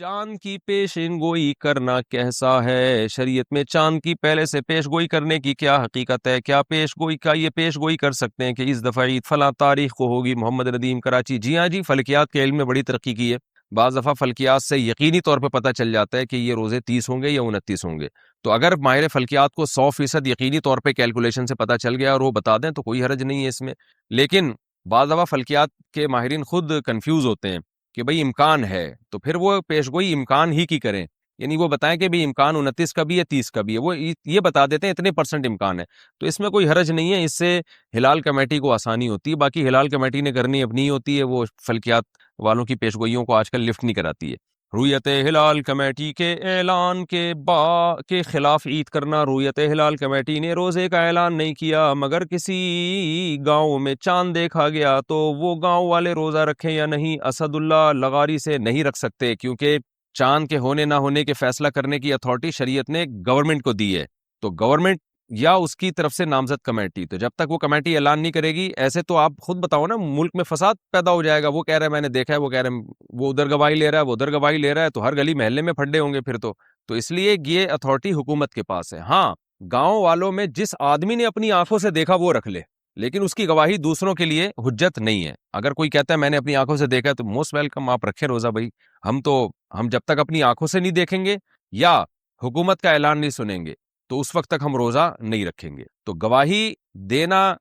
چاند کی پیشین گوئی کرنا کیسا ہے؟ شریعت میں چاند کی پہلے سے پیش گوئی کرنے کی کیا حقیقت ہے؟ کیا پیش گوئی کا یہ پیش گوئی کر سکتے ہیں کہ اس دفعہ عید فلاں تاریخ کو ہوگی؟ محمد ندیم کراچی: جی ہاں جی، فلکیات کے علم میں بڑی ترقی کی ہے۔ بعض دفعہ فلکیات سے یقینی طور پہ پتہ چل جاتا ہے کہ یہ روزے 30 ہوں گے یا 29 ہوں گے۔ تو اگر ماہر فلکیات کو 100% یقینی طور پہ کیلکولیشن سے پتہ چل گیا اور وہ بتا دیں تو کوئی حرج نہیں ہے اس میں۔ لیکن بعض دفعہ فلکیات کے ماہرین خود کنفیوز ہوتے ہیں کہ بھئی امکان ہے، تو پھر وہ پیش گوئی امکان ہی کی کریں، یعنی وہ بتائیں کہ بھئی امکان 29 کا بھی ہے 30 کا بھی ہے، وہ یہ بتا دیتے ہیں اتنے % امکان ہے، تو اس میں کوئی حرج نہیں ہے۔ اس سے ہلال کمیٹی کو آسانی ہوتی ہے، باقی ہلال کمیٹی نے کرنی اپنی ہوتی ہے، وہ فلکیات والوں کی پیش گوئیوں کو آج کل لفٹ نہیں کراتی ہے۔ رویت ہلال کمیٹی کے اعلان کے خلاف عید کرنا: رویت ہلال کمیٹی نے روزے کا اعلان نہیں کیا، مگر کسی گاؤں میں چاند دیکھا گیا تو وہ گاؤں والے روزہ رکھیں یا نہیں؟ اسد اللہ لغاری سے نہیں رکھ سکتے، کیونکہ چاند کے ہونے نہ ہونے کے فیصلہ کرنے کی اتھارٹی شریعت نے گورنمنٹ کو دی ہے، تو گورنمنٹ یا اس کی طرف سے نامزد کمیٹی، تو جب تک وہ کمیٹی اعلان نہیں کرے گی، ایسے تو آپ خود بتاؤ نا، ملک میں فساد پیدا ہو جائے گا۔ وہ کہہ رہا ہے میں نے دیکھا ہے، وہ کہہ رہے ہیں وہ ادھر گواہی لے رہا ہے، وہ ادھر گواہی لے رہا ہے، تو ہر گلی محلے میں پھڈے ہوں گے پھر تو اس لیے یہ اتھارٹی حکومت کے پاس ہے۔ ہاں، گاؤں والوں میں جس آدمی نے اپنی آنکھوں سے دیکھا وہ رکھ لے، لیکن اس کی گواہی دوسروں کے لیے حجت نہیں ہے۔ اگر کوئی کہتا ہے میں نے اپنی آنکھوں سے دیکھا ہے تو موسٹ ویلکم، آپ رکھیں روزہ بھائی۔ ہم جب تک اپنی آنکھوں سے نہیں دیکھیں گے یا حکومت کا اعلان نہیں سنیں گے تو اس وقت تک ہم روزہ نہیں رکھیں گے۔ تو گواہی دینا،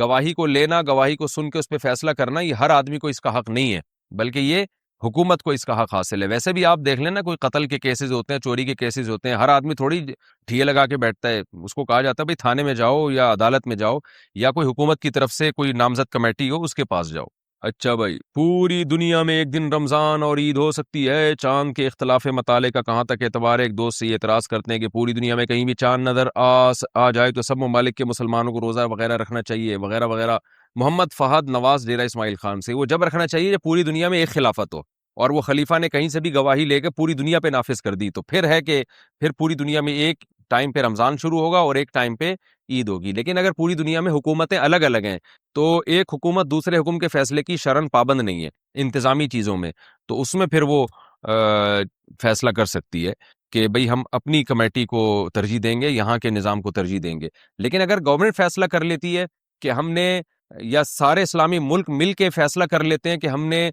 گواہی کو لینا، گواہی کو سن کے اس پہ فیصلہ کرنا، یہ ہر آدمی کو اس کا حق نہیں ہے، بلکہ یہ حکومت کو اس کا حق حاصل ہے۔ ویسے بھی آپ دیکھ لیں نا، کوئی قتل کے کیسز ہوتے ہیں، چوری کے کیسز ہوتے ہیں، ہر آدمی تھوڑی ٹھیے لگا کے بیٹھتا ہے۔ اس کو کہا جاتا ہے بھائی تھانے میں جاؤ یا عدالت میں جاؤ یا کوئی حکومت کی طرف سے کوئی نامزد کمیٹی ہو اس کے پاس جاؤ۔ اچھا بھائی، پوری دنیا میں ایک دن رمضان اور عید ہو سکتی ہے، چاند کے اختلاف مطالعے کا کہاں تک اعتبار ہے؟ ایک دوست سے یہ اعتراض کرتے ہیں کہ پوری دنیا میں کہیں بھی چاند نظر آ جائے تو سب ممالک کے مسلمانوں کو روزہ وغیرہ رکھنا چاہیے وغیرہ وغیرہ۔ محمد فہد نواز ڈیرہ اسماعیل خان سے: وہ جب رکھنا چاہیے جب پوری دنیا میں ایک خلافت ہو اور وہ خلیفہ نے کہیں سے بھی گواہی لے کے پوری دنیا پہ نافذ کر دی، تو پھر ہے کہ پھر پوری دنیا میں ایک ٹائم پہ رمضان شروع ہوگا اور ایک ٹائم پہ عید ہوگی۔ لیکن اگر پوری دنیا میں حکومتیں الگ الگ ہیں تو ایک حکومت دوسرے حکم کے فیصلے کی شرعاً پابند نہیں ہے انتظامی چیزوں میں، تو اس میں پھر وہ فیصلہ کر سکتی ہے کہ بھئی ہم اپنی کمیٹی کو ترجیح دیں گے، یہاں کے نظام کو ترجیح دیں گے۔ لیکن اگر گورنمنٹ فیصلہ کر لیتی ہے کہ ہم نے، یا سارے اسلامی ملک مل کے فیصلہ کر لیتے ہیں کہ ہم نے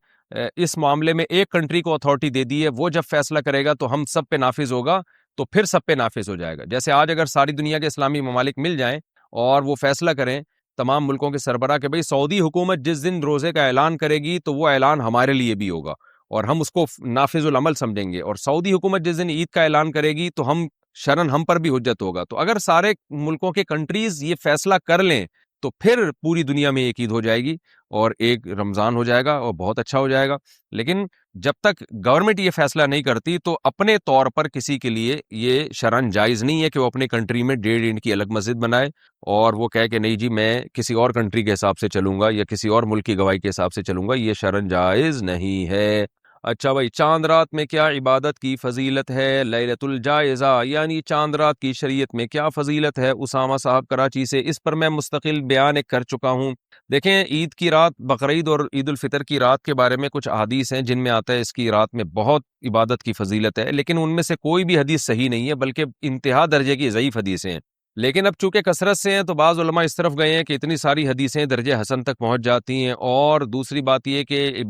اس معاملے میں ایک کنٹری کو اتھارٹی دے دی ہے، وہ جب فیصلہ کرے گا تو ہم سب پہ نافذ ہوگا، تو پھر سب پہ نافذ ہو جائے گا۔ جیسے آج اگر ساری دنیا کے اسلامی ممالک مل جائیں اور وہ فیصلہ کریں تمام ملکوں کے سربراہ کہ بھئی سعودی حکومت جس دن روزے کا اعلان کرے گی تو وہ اعلان ہمارے لیے بھی ہوگا اور ہم اس کو نافذ العمل سمجھیں گے، اور سعودی حکومت جس دن عید کا اعلان کرے گی تو شرعاً ہم پر بھی حجت ہوگا۔ تو اگر سارے ملکوں کے کنٹریز یہ فیصلہ کر لیں تو پھر پوری دنیا میں ایک عید ہو جائے گی اور ایک رمضان ہو جائے گا اور بہت اچھا ہو جائے گا۔ لیکن جب تک گورنمنٹ یہ فیصلہ نہیں کرتی تو اپنے طور پر کسی کے لیے یہ شرعاً جائز نہیں ہے کہ وہ اپنے کنٹری میں 1.5 اینٹ کی الگ مسجد بنائے اور وہ کہے کہ نہیں جی میں کسی اور کنٹری کے حساب سے چلوں گا یا کسی اور ملک کی گواہی کے حساب سے چلوں گا، یہ شرعاً جائز نہیں ہے۔ اچھا بھائی، چاند رات میں کیا عبادت کی فضیلت ہے؟ لیلۃ الجائزہ یعنی چاند رات کی شریعت میں کیا فضیلت ہے؟ اسامہ صاحب کراچی سے: اس پر میں مستقل بیان کر چکا ہوں۔ دیکھیں، عید کی رات، بقرعید اور عید الفطر کی رات کے بارے میں کچھ احادیث ہیں جن میں آتا ہے اس کی رات میں بہت عبادت کی فضیلت ہے، لیکن ان میں سے کوئی بھی حدیث صحیح نہیں ہے، بلکہ انتہا درجے کی ضعیف حدیثیں ہیں۔ لیکن اب چونکہ کثرت سے ہیں تو بعض علماء اس طرف گئے ہیں کہ اتنی ساری حدیثیں درجے حسن تک پہنچ جاتی ہیں، اور دوسری بات یہ کہ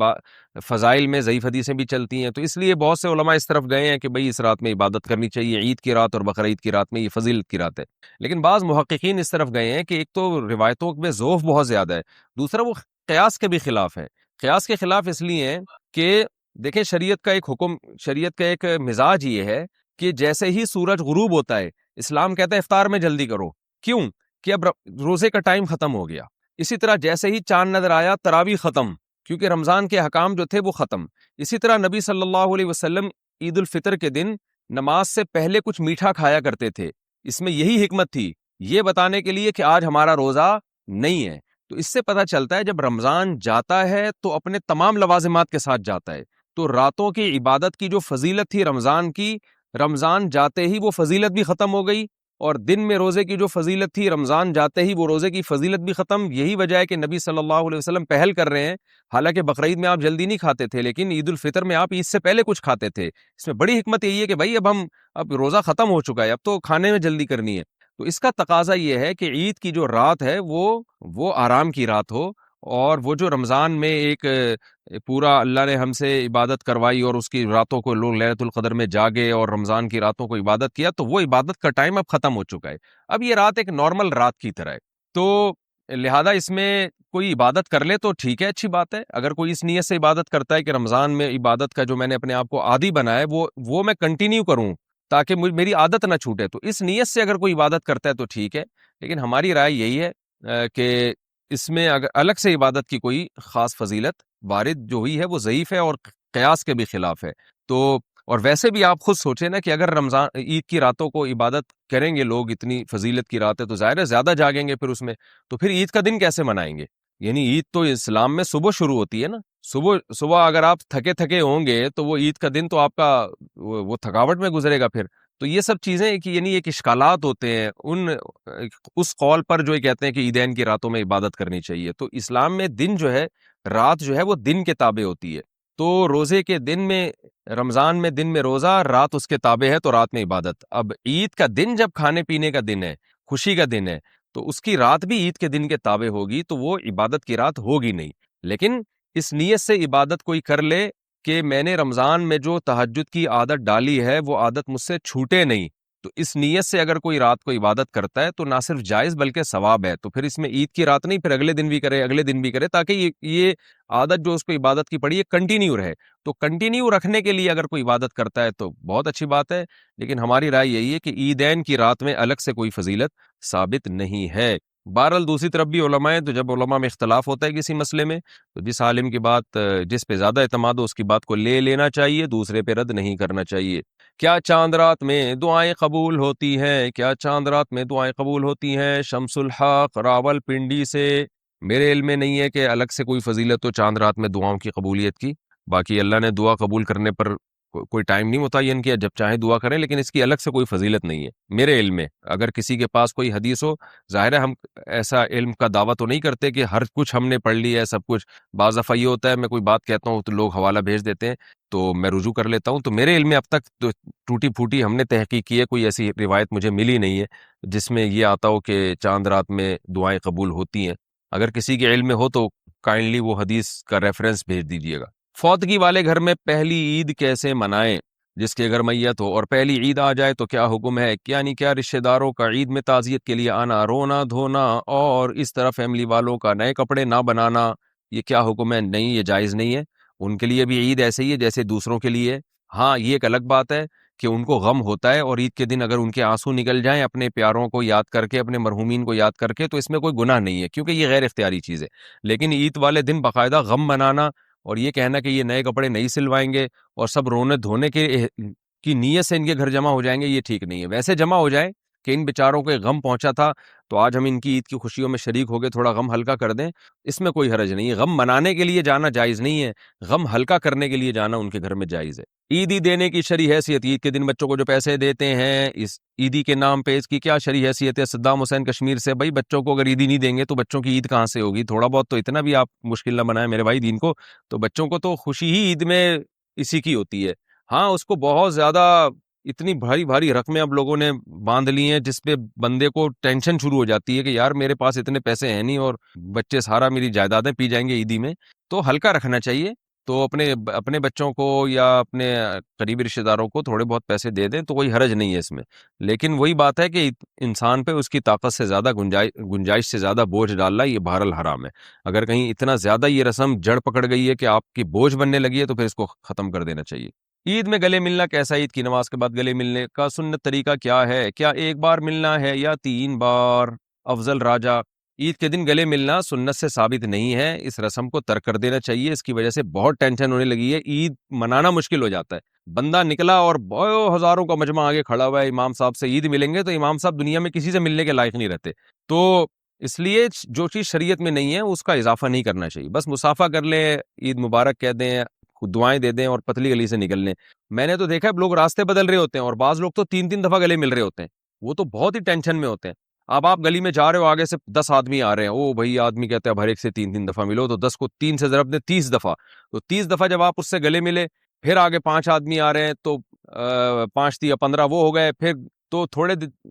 فضائل میں ضعیف حدیثیں بھی چلتی ہیں، تو اس لیے بہت سے علماء اس طرف گئے ہیں کہ بھئی اس رات میں عبادت کرنی چاہیے، عید کی رات اور بقرعید کی رات میں یہ فضیلت کی رات ہے۔ لیکن بعض محققین اس طرف گئے ہیں کہ ایک تو روایتوں میں ذوف بہت زیادہ ہے، دوسرا وہ قیاس کے بھی خلاف ہے۔ قیاس کے خلاف اس لیے ہیں کہ دیکھیں، شریعت کا ایک حکم، شریعت کا ایک مزاج یہ ہے کہ جیسے ہی سورج غروب ہوتا ہے اسلام کہتا ہے افطار میں جلدی کرو، کیوں کہ اب روزے کا ٹائم ختم ہو گیا۔ اسی طرح جیسے ہی چاند نظر آیا تراویح ختم، کیونکہ رمضان کے حکام جو تھے وہ ختم۔ اسی طرح نبی صلی اللہ علیہ وسلم عید الفطر کے دن نماز سے پہلے کچھ میٹھا کھایا کرتے تھے، اس میں یہی حکمت تھی، یہ بتانے کے لیے کہ آج ہمارا روزہ نہیں ہے۔ تو اس سے پتہ چلتا ہے جب رمضان جاتا ہے تو اپنے تمام لوازمات کے ساتھ جاتا ہے، تو راتوں کی عبادت کی جو فضیلت تھی رمضان کی، رمضان جاتے ہی وہ فضیلت بھی ختم ہو گئی اور دن میں روزے کی جو فضیلت تھی، رمضان جاتے ہی وہ روزے کی فضیلت بھی ختم. یہی وجہ ہے کہ نبی صلی اللہ علیہ وسلم پہل کر رہے ہیں. حالانکہ بقرعید میں آپ جلدی نہیں کھاتے تھے، لیکن عید الفطر میں آپ عید سے پہلے کچھ کھاتے تھے. اس میں بڑی حکمت یہی ہے کہ بھائی اب روزہ ختم ہو چکا ہے، اب تو کھانے میں جلدی کرنی ہے. تو اس کا تقاضا یہ ہے کہ عید کی جو رات ہے وہ آرام کی رات ہو، اور وہ جو رمضان میں ایک پورا اللہ نے ہم سے عبادت کروائی اور اس کی راتوں کو لوگ لیلۃ القدر میں جاگے اور رمضان کی راتوں کو عبادت کیا، تو وہ عبادت کا ٹائم اب ختم ہو چکا ہے. اب یہ رات ایک نارمل رات کی طرح ہے. تو لہذا اس میں کوئی عبادت کر لے تو ٹھیک ہے، اچھی بات ہے. اگر کوئی اس نیت سے عبادت کرتا ہے کہ رمضان میں عبادت کا جو میں نے اپنے آپ کو عادی بنایا ہے وہ میں کنٹینیو کروں تاکہ میری عادت نہ چھوٹے، تو اس نیت سے اگر کوئی عبادت کرتا ہے تو ٹھیک ہے. لیکن ہماری رائے یہی ہے کہ اس میں اگر الگ سے عبادت کی کوئی خاص فضیلت وارد جو ہوئی ہے وہ ضعیف ہے اور قیاس کے بھی خلاف ہے. تو اور ویسے بھی آپ خود سوچیں نا کہ اگر رمضان عید کی راتوں کو عبادت کریں گے لوگ، اتنی فضیلت کی رات ہے، تو ظاہر ہے زیادہ جاگیں گے پھر اس میں، تو پھر عید کا دن کیسے منائیں گے؟ یعنی عید تو اسلام میں صبح شروع ہوتی ہے نا. صبح اگر آپ تھکے تھکے ہوں گے تو وہ عید کا دن تو آپ کا وہ تھکاوٹ میں گزرے گا پھر. تو یہ سب چیزیں کہ یعنی ایک اشکالات ہوتے ہیں اس قول پر جو یہ کہتے ہیں کہ عیدین کی راتوں میں عبادت کرنی چاہیے. تو اسلام میں دن جو ہے، رات جو ہے وہ دن کے تابع ہوتی ہے. تو روزے کے دن میں، رمضان میں دن میں روزہ، رات اس کے تابع ہے تو رات میں عبادت. اب عید کا دن جب کھانے پینے کا دن ہے، خوشی کا دن ہے، تو اس کی رات بھی عید کے دن کے تابع ہوگی، تو وہ عبادت کی رات ہوگی نہیں. لیکن اس نیت سے عبادت کوئی کر لے کہ میں نے رمضان میں جو تہجد کی عادت ڈالی ہے وہ عادت مجھ سے چھوٹے نہیں، تو اس نیت سے اگر کوئی رات کو عبادت کرتا ہے تو نہ صرف جائز بلکہ ثواب ہے. تو پھر اس میں عید کی رات نہیں، پھر اگلے دن بھی کرے، اگلے دن بھی کرے، تاکہ یہ عادت جو اس کو عبادت کی پڑی ہے کنٹینیو رہے. تو کنٹینیو رکھنے کے لیے اگر کوئی عبادت کرتا ہے تو بہت اچھی بات ہے. لیکن ہماری رائے یہی ہے کہ عیدین کی رات میں الگ سے کوئی فضیلت ثابت نہیں ہے. بہرحال دوسری طرف بھی علماء ہیں، تو جب علماء میں اختلاف ہوتا ہے کسی مسئلے میں، تو جس عالم کی بات جس پہ زیادہ اعتماد ہو اس کی بات کو لے لینا چاہیے، دوسرے پہ رد نہیں کرنا چاہیے. کیا چاند رات میں دعائیں قبول ہوتی ہیں؟ کیا چاند رات میں دعائیں قبول ہوتی ہیں؟ شمس الحق راول پنڈی سے. میرے علم میں نہیں ہے کہ الگ سے کوئی فضیلت ہو چاند رات میں دعاؤں کی قبولیت کی. باقی اللہ نے دعا قبول کرنے پر کوئی ٹائم نہیں متعین کیا، جب چاہیں دعا کریں، لیکن اس کی الگ سے کوئی فضیلت نہیں ہے میرے علم میں. اگر کسی کے پاس کوئی حدیث ہو، ظاہر ہے ہم ایسا علم کا دعویٰ تو نہیں کرتے کہ ہر کچھ ہم نے پڑھ لیا ہے سب کچھ. بعض دفعہ یہ ہوتا ہے میں کوئی بات کہتا ہوں تو لوگ حوالہ بھیج دیتے ہیں، تو میں رجوع کر لیتا ہوں. تو میرے علم میں اب تک تو ٹوٹی پھوٹی ہم نے تحقیق کی ہے، کوئی ایسی روایت مجھے ملی نہیں ہے جس میں یہ آتا ہو کہ چاند رات میں دعائیں قبول ہوتی ہیں. اگر کسی کے علم میں ہو تو کائنڈلی وہ حدیث کا ریفرنس بھیج دیجیے گا. فوتگی والے گھر میں پہلی عید کیسے منائیں؟ جس کے گھر میت ہو اور پہلی عید آ جائے تو کیا حکم ہے؟ یعنی کیا رشتہ داروں کا عید میں تعزیت کے لیے آنا، رونا دھونا اور اس طرح فیملی والوں کا نئے کپڑے نہ بنانا، یہ کیا حکم ہے؟ نہیں، یہ جائز نہیں ہے. ان کے لیے بھی عید ایسے ہی ہے جیسے دوسروں کے لیے. ہاں، یہ ایک الگ بات ہے کہ ان کو غم ہوتا ہے، اور عید کے دن اگر ان کے آنسو نکل جائیں اپنے پیاروں کو یاد کر کے، اپنے مرحومین کو یاد کر کے، تو اس میں کوئی گناہ نہیں ہے کیونکہ یہ غیر اختیاری چیز ہے. لیکن عید والے دن باقاعدہ غم منانا اور یہ کہنا کہ یہ نئے کپڑے نہیں سلوائیں گے اور سب رونے دھونے کی نیت سے ان کے گھر جمع ہو جائیں گے، یہ ٹھیک نہیں ہے. ویسے جمع ہو جائیں کہ ان بیچاروں کو ایک غم پہنچا تھا تو آج ہم ان کی عید کی خوشیوں میں شریک ہو گئے، تھوڑا غم ہلکا کر دیں، اس میں کوئی حرج نہیں ہے. غم منانے کے لیے جانا جائز نہیں ہے، غم ہلکا کرنے کے لیے جانا ان کے گھر میں جائز ہے. عیدی دینے کی شرعی حیثیت، عید کے دن بچوں کو جو پیسے دیتے ہیں اس عیدی کے نام پہ، اس کی کیا شرعی حیثیت ہے؟ صدام حسین کشمیر سے. بھائی بچوں کو اگر عیدی نہیں دیں گے تو بچوں کی عید کہاں سے ہوگی؟ تھوڑا بہت تو اتنا بھی آپ مشکل نہ بنائیں میرے بھائی دین کو. تو بچوں کو تو خوشی ہی عید میں اسی کی ہوتی ہے. ہاں، اس کو بہت زیادہ اتنی بھاری بھاری رقمیں اب لوگوں نے باندھ لی ہیں جس پہ بندے کو ٹینشن شروع ہو جاتی ہے کہ یار میرے پاس اتنے پیسے ہیں نہیں اور بچے سارا میری جائیدادیں پی جائیں گے عیدی میں. تو ہلکا رکھنا چاہیے. تو اپنے بچوں کو یا اپنے قریبی رشتہ داروں کو تھوڑے بہت پیسے دے دیں تو کوئی حرج نہیں ہے اس میں. لیکن وہی بات ہے کہ انسان پہ اس کی طاقت سے زیادہ گنجائش سے زیادہ بوجھ ڈالنا یہ بہرحال حرام ہے. اگر کہیں اتنا زیادہ یہ رسم جڑ پکڑ گئی ہے کہ آپ کی بوجھ بننے لگی ہے تو پھر اس کو ختم کر دینا چاہیے. عید میں گلے ملنا کیسا؟ عید کی نماز کے بعد گلے ملنے کا سنت طریقہ کیا ہے؟ کیا ایک بار ملنا ہے یا 3 بار؟ افضل راجہ. عید کے دن گلے ملنا سنت سے ثابت نہیں ہے، اس رسم کو ترک کر دینا چاہیے. اس کی وجہ سے بہت ٹینشن ہونے لگی ہے، عید منانا مشکل ہو جاتا ہے. بندہ نکلا اور ہزاروں کا مجمع آگے کھڑا ہوا ہے، امام صاحب سے عید ملیں گے، تو امام صاحب دنیا میں کسی سے ملنے کے لائق نہیں رہتے. تو اس لیے جو چیز شریعت میں نہیں ہے اس کا اضافہ نہیں کرنا چاہیے. بس مصافحہ کر لیں، عید مبارک کہہ دیں، دعائیں دے دیں اور پتلی گلی سے نکل لیں. میں نے تو دیکھا ہے لوگ راستے بدل رہے ہوتے ہیں اور بعض لوگ تو 3 دفعہ گلے مل رہے ہوتے ہیں. وہ تو بہت ہی ٹینشن میں ہوتے ہیں. اب آپ گلی میں جا رہے ہو, آگے سے 10 آدمی آ رہے ہیں, او بھائی آدمی کہتا ہے اب ہر ایک سے 3 دفعہ ملو, تو 10 کو 3 سے ضرب دیں 30 دفعہ, تو 30 دفعہ جب آپ اس سے گلے ملے, پھر آگے 5 آدمی آ رہے ہیں, تو 5 یا 15 وہ ہو گئے, پھر تو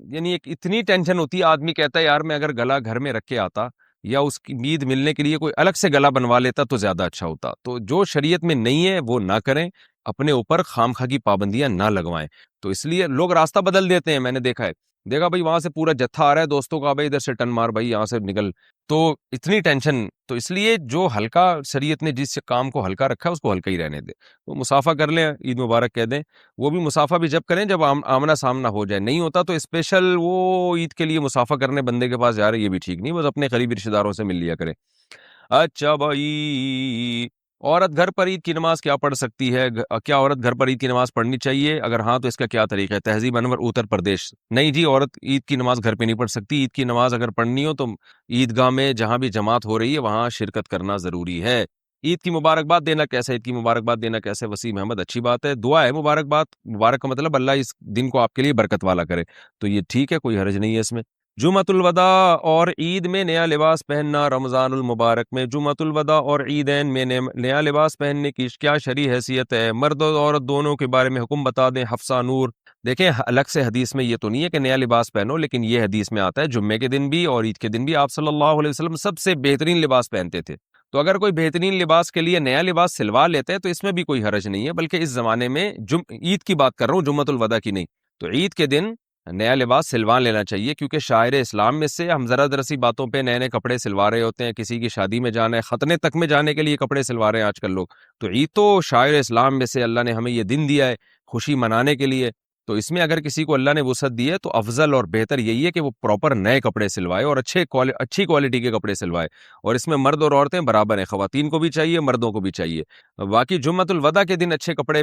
یعنی ایک اتنی ٹینشن ہوتی ہے. آدمی کہتا ہے یار میں اگر گلا گھر میں رکھ کے آتا یا اس کی عید ملنے کے لیے کوئی الگ سے گلا بنوا لیتا تو زیادہ اچھا ہوتا. تو جو شریعت میں نہیں ہے وہ نہ کریں, اپنے اوپر خواہ کی پابندیاں نہ لگوائیں. تو اس لیے لوگ راستہ بدل دیتے ہیں, میں نے دیکھا بھائی وہاں سے پورا جتھا آ رہا ہے دوستوں کا, بھائی ادھر سے ٹن مار, بھائی یہاں سے نکل, تو اتنی ٹینشن. تو اس لیے جو ہلکا شریعت نے جس کام کو ہلکا رکھا ہے اس کو ہلکا ہی رہنے دے. وہ مسافہ کر لیں, عید مبارک کہہ دیں, وہ بھی مسافہ بھی جب کریں جب آمنا سامنا ہو جائے. نہیں ہوتا تو اسپیشل وہ عید کے لیے مسافہ کرنے بندے کے پاس جا رہے, یہ بھی ٹھیک نہیں, بس اپنے قریبی رشتے داروں سے مل لیا کرے. اچھا بھائی, عورت گھر پر عید کی نماز کیا پڑھ سکتی ہے؟ کیا عورت گھر پر عید کی نماز پڑھنی چاہیے؟ اگر ہاں تو اس کا کیا طریقہ ہے؟ تہذیب انور اتر پردیش. نہیں جی, عورت عید کی نماز گھر پہ نہیں پڑھ سکتی. عید کی نماز اگر پڑھنی ہو تو عیدگاہ میں جہاں بھی جماعت ہو رہی ہے وہاں شرکت کرنا ضروری ہے. عید کی مبارکباد دینا کیسے؟ عید کی مبارکباد دینا کیسے؟ وسیم احمد, اچھی بات ہے, دعا ہے مبارکباد. مبارک کا مطلب اللہ اس دن کو آپ کے لیے برکت والا کرے, تو یہ ٹھیک ہے, کوئی حرج نہیں ہے اس میں. جمعۃ الوداع اور عید میں نیا لباس پہننا رمضان المبارک میں جمعۃ الوداع اور عیدین میں نیا لباس پہننے کی کیا شرعی حیثیت ہے؟ مرد اور عورت دونوں کے بارے میں حکم بتا دیں. حفصہ نور. دیکھیں الگ سے حدیث میں یہ تو نہیں ہے کہ نیا لباس پہنو, لیکن یہ حدیث میں آتا ہے جمعے کے دن بھی اور عید کے دن بھی آپ صلی اللہ علیہ وسلم سب سے بہترین لباس پہنتے تھے. تو اگر کوئی بہترین لباس کے لیے نیا لباس سلوا لیتے ہیں تو اس میں بھی کوئی حرج نہیں ہے, بلکہ اس زمانے میں عید کی بات کر رہا ہوں, جمعۃ الوداع کی نہیں. تو عید کے دن نیا لباس سلوا لینا چاہیے, کیونکہ شاعر اسلام میں سے ہم ذرا درسی باتوں پہ نئے نئے کپڑے سلوا رہے ہوتے ہیں. کسی کی شادی میں جانا ہے, ختنے تک میں جانے کے لیے کپڑے سلوا رہے ہیں آج کل لوگ. تو عید تو شاعر اسلام میں سے اللہ نے ہمیں یہ دن دیا ہے خوشی منانے کے لیے. تو اس میں اگر کسی کو اللہ نے وسعت دی ہے تو افضل اور بہتر یہی ہے کہ وہ پراپر نئے کپڑے سلوائے اور اچھی کوالٹی کے کپڑے سلوائے. اور اس میں مرد اور عورتیں برابر ہیں, خواتین کو بھی چاہیے, مردوں کو بھی چاہیے. باقی جمعۃ الوداع کے دن اچھے کپڑے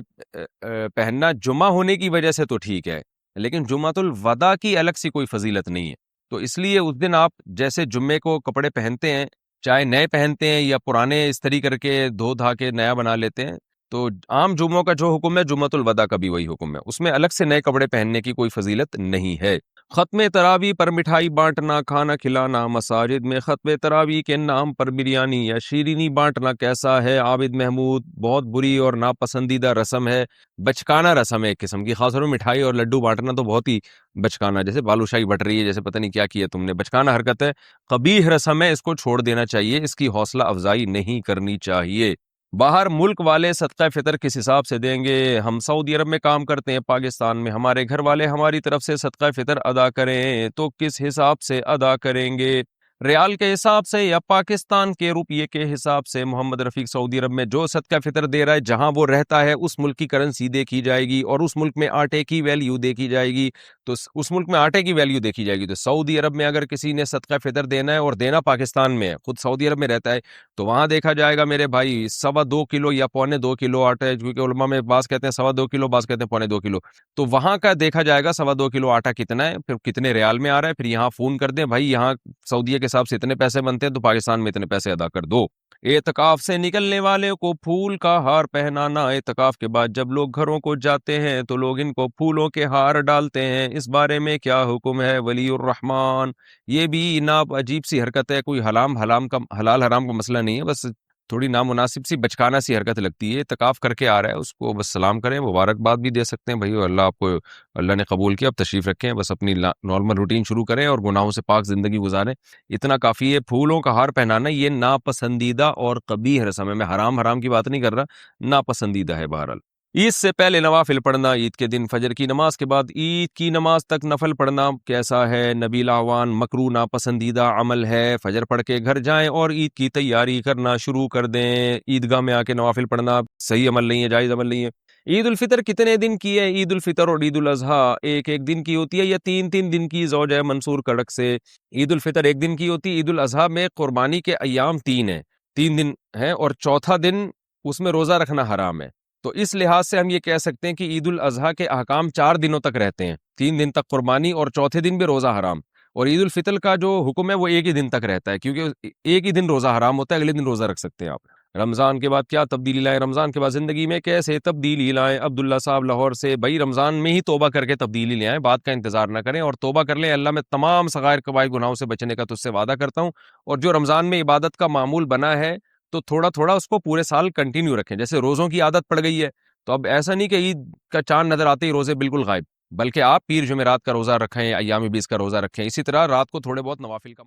پہننا جمعہ ہونے کی وجہ سے تو ٹھیک ہے, لیکن جمعۃ الوداع کی الگ سی کوئی فضیلت نہیں ہے. تو اس لیے اس دن آپ جیسے جمعے کو کپڑے پہنتے ہیں, چاہے نئے پہنتے ہیں یا پرانے استری کر کے دھو دھا کے نیا بنا لیتے ہیں, تو عام جمعوں کا جو حکم ہے جمعۃ الوداع کا بھی وہی حکم ہے. اس میں الگ سے نئے کپڑے پہننے کی کوئی فضیلت نہیں ہے. ختم تراویح پر مٹھائی بانٹنا, کھانا کھلانا, مساجد میں ختم تراویح کے نام پر بریانی یا شیرینی بانٹنا کیسا ہے؟ عابد محمود, بہت بری اور ناپسندیدہ رسم ہے, بچکانہ رسم ہے ایک قسم کی. خاص طور پر مٹھائی اور لڈو بانٹنا تو بہت ہی بچکانہ, جیسے بالوشاہی بٹ رہی ہے, جیسے پتہ نہیں کیا کیا تم نے. بچکانہ حرکت ہے, قبیح رسم ہے, اس کو چھوڑ دینا چاہیے, اس کی حوصلہ افزائی نہیں کرنی چاہیے. باہر ملک والے صدقہ فطر کس حساب سے دیں گے؟ ہم سعودی عرب میں کام کرتے ہیں, پاکستان میں ہمارے گھر والے ہماری طرف سے صدقہ فطر ادا کریں تو کس حساب سے ادا کریں گے؟ ریال کے حساب سے یا پاکستان کے روپیے کے حساب سے؟ محمد رفیق, سعودی عرب میں جو صدقہ فطر دے رہا ہے جہاں وہ رہتا ہے اس ملک کی کرنسی دیکھی جائے گی اور اس ملک میں آٹے کی ویلیو دیکھی جائے گی. تو اس ملک میں آٹے کی ویلیو دیکھی جائے گی. تو سعودی عرب میں اگر کسی نے صدقہ فطر دینا ہے اور دینا پاکستان میں ہے, خود سعودی عرب میں رہتا ہے, تو وہاں دیکھا جائے گا میرے بھائی 2.25 کلو یا 2.25 آٹا ہے, کیونکہ علماء میں بعض کہتے ہیں 2.25 کلو, بعض کہتے ہیں 2.25 کلو. تو وہاں کا دیکھا جائے گا 2.25 کلو آٹا کتنا ہے, پھر کتنے ریال میں آ رہا ہے, پھر یہاں فون کر دیں بھائی یہاں سعودیہ کے حساب سے اتنے پیسے بنتے ہیں تو پاکستان میں اتنے پیسے ادا کر دو. اعتکاف سے نکلنے والے کو پھول کا ہار پہنانا. اعتکاف کے بعد جب لوگ گھروں کو جاتے ہیں تو لوگ ان کو پھولوں کے ہار ڈالتے ہیں, اس بارے میں کیا حکم ہے؟ ولی الرحمان. یہ بھی ناب عجیب سی حرکت ہے, کوئی حلال حرام کا مسئلہ نہیں ہے, بس تھوڑی نامناسب سی بچکانہ سی حرکت لگتی ہے. اعتکاف کر کے آ رہا ہے, اس کو بس سلام کریں, مبارکباد بھی دے سکتے ہیں بھائی, اللہ آپ کو اللہ نے قبول کیا, اب تشریف رکھیں, بس اپنی نارمل روٹین شروع کریں اور گناہوں سے پاک زندگی گزاریں, اتنا کافی ہے. پھولوں کا ہار پہنانا یہ ناپسندیدہ اور قبیح رسم ہے. میں حرام کی بات نہیں کر رہا, ناپسندیدہ ہے. بہرحال عید سے پہلے نوافل پڑھنا, عید کے دن فجر کی نماز کے بعد عید کی نماز تک نفل پڑھنا کیسا ہے؟ نبیل اعوان, مکروہ ناپسندیدہ عمل ہے. فجر پڑھ کے گھر جائیں اور عید کی تیاری کرنا شروع کر دیں. عیدگاہ میں آ کے نوافل پڑھنا صحیح عمل نہیں ہے, جائز عمل نہیں ہے. عید الفطر کتنے دن کی ہے؟ عید الفطر اور عید الاضحیٰ ایک دن کی ہوتی ہے یا 3 دن کی؟ زوجہ منصور کڑک سے. عید الفطر 1 دن کی ہوتی ہے. عید الاضحیٰ میں قربانی کے ایام 3 ہیں, 3 دن ہیں, اور چوتھا دن اس میں روزہ رکھنا حرام ہے. تو اس لحاظ سے ہم یہ کہہ سکتے ہیں کہ عید الاضحیٰ کے احکام 4 دنوں تک رہتے ہیں, 3 دن تک قربانی اور چوتھے دن بھی روزہ حرام. اور عید الفطر کا جو حکم ہے وہ 1 ہی دن تک رہتا ہے, کیونکہ 1 ہی دن روزہ حرام ہوتا ہے, اگلے دن روزہ رکھ سکتے ہیں آپ. رمضان کے بعد کیا تبدیلی لائیں، رمضان کے بعد زندگی میں کیسے تبدیلی لائیں؟ عبداللہ صاحب لاہور سے، بھائی رمضان میں ہی توبہ کر کے تبدیلی لے آئیں، بات کا انتظار نہ کریں اور توبہ کر لیں۔ اللہ میں تمام صغائر کبائر گناہوں سے بچنے کا تجھ سے وعدہ کرتا ہوں، اور جو رمضان میں عبادت کا معمول بنا ہے تو تھوڑا تھوڑا اس کو پورے سال کنٹینیو رکھیں۔ جیسے روزوں کی عادت پڑ گئی ہے تو اب ایسا نہیں کہ عید کا چاند نظر آتے ہی روزے بالکل غائب، بلکہ آپ پیر جمعرات کا روزہ رکھیں، ایام بیس کا روزہ رکھیں، اسی طرح رات کو تھوڑے بہت نوافل کا